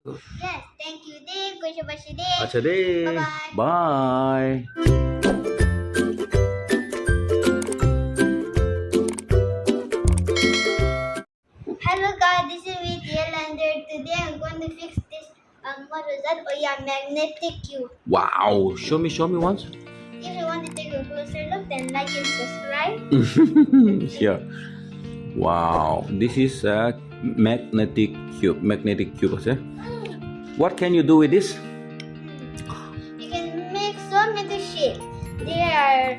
Yes, thank you din. Kuya Bashi din. अच्छा दे Bye-bye. Bye Hello guys, this is VTL and today I'm going to fix this what was that? Oh yeah, magnetic cube. wow show me once If you want to take a closer look, then like and subscribe. here wow this is a magnetic cube okay? What can you do with this? You can make so many shapes. There are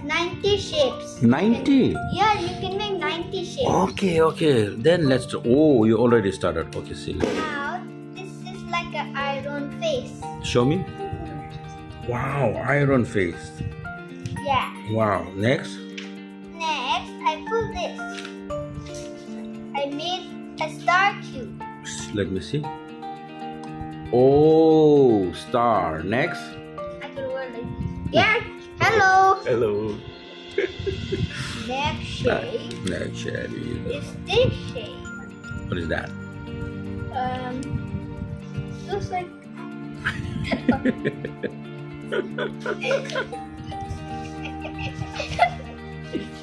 90 shapes. 90 Yeah, you can make 90 shapes. okay then let's do. Oh, you already started. Okay, see, Now this is like an iron face. show me. Wow, iron face. Yeah. Wow, next. Next, I pull this. I made a star cube. Let me see. Oh, star. Next. I can wear like this. Yeah. Hello. Hello. Next shape Next shade. is this shape. What is that? Looks like.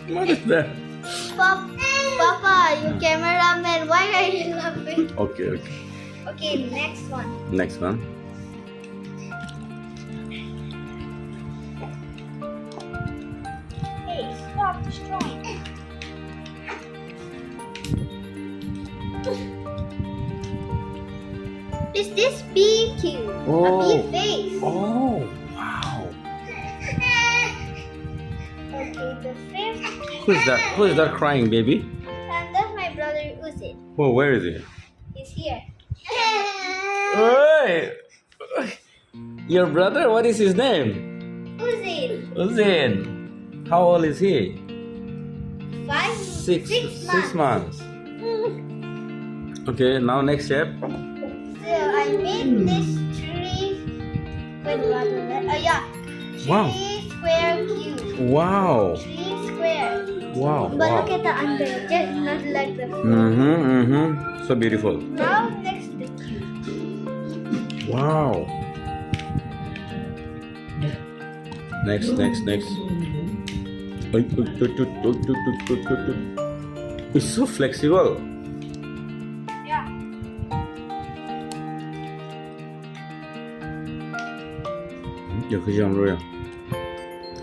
What is that? Papa, you cameraman, why are you laughing? Okay. Okay, next one. Next one. Hey, stop destroying. Is this bee cube? Oh. A bee face. Oh, wow. Okay, the fifth cube. Who is that crying, baby? And that's my brother Uzit. Oh, where is he? He's here. Hey! Your brother, what is his name? Uzit. Uzin. How old is he? 6 6 months. Okay, now next step. So I made this tree. Wait, what was that? Oh yeah. Wow. Tree square cube. Wow. Tree square. Wow. But look at the under, just not like the front. Mm-hmm. So beautiful. Now next the cube. Wow. Next. It's so flexible. Yeah.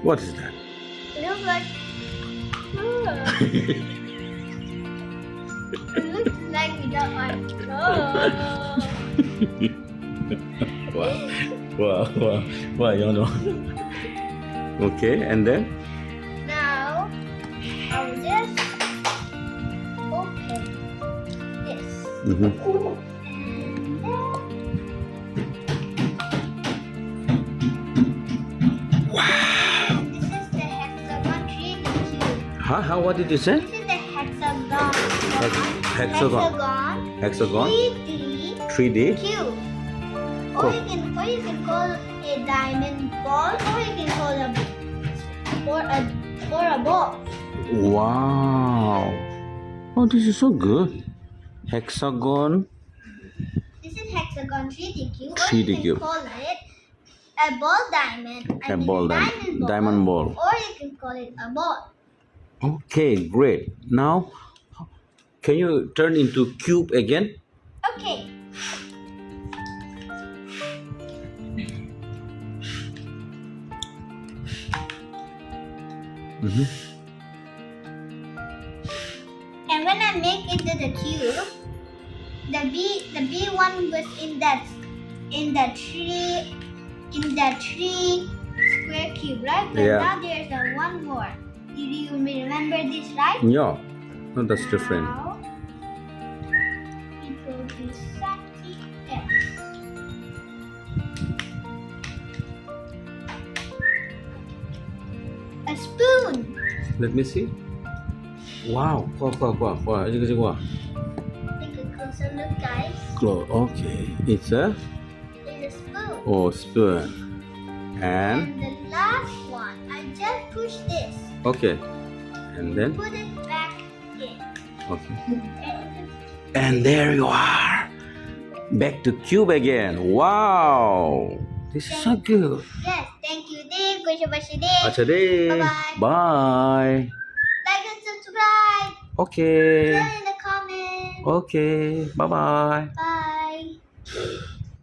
What is that? It looks like. It looks like without arms. Wow, you know. Okay, and then? Now I'll just open this. Mm-hmm. And then this is the hexagon 3D cube. How? What did you say? This is the hexagon. Hexagon. Hexagon. 3D 3D. cube. Or Cool. you can call a diamond ball, or you can call a ball. Wow. Oh, this is so good. Hexagon. This is hexagon 3D cube. Or 3D you can cube. call it a ball diamond. A ball diamond ball. Or you can call it a ball. Okay, great. Now, can you turn into cube again? Okay. Mm-hmm. And when I make into the cube, the B one was in that tree square cube, right? But Yeah. now there's a one more. Do you remember this, right? Yeah. No, that's different. Now, we go to something else. A spoon. Let me see. Wow. Wow. Take a closer look, guys. Okay. It's a It's a spoon. spoon. And And the last one, I just push this. okay. And then Put it back in. okay. And And there you are. back to cube again. Wow, this is so good. Yes, thank you, Dave. Kushi Dave. Achade. Bye-bye. Bye. Like and subscribe. Okay. Share in the comments. Okay. Bye bye. Bye.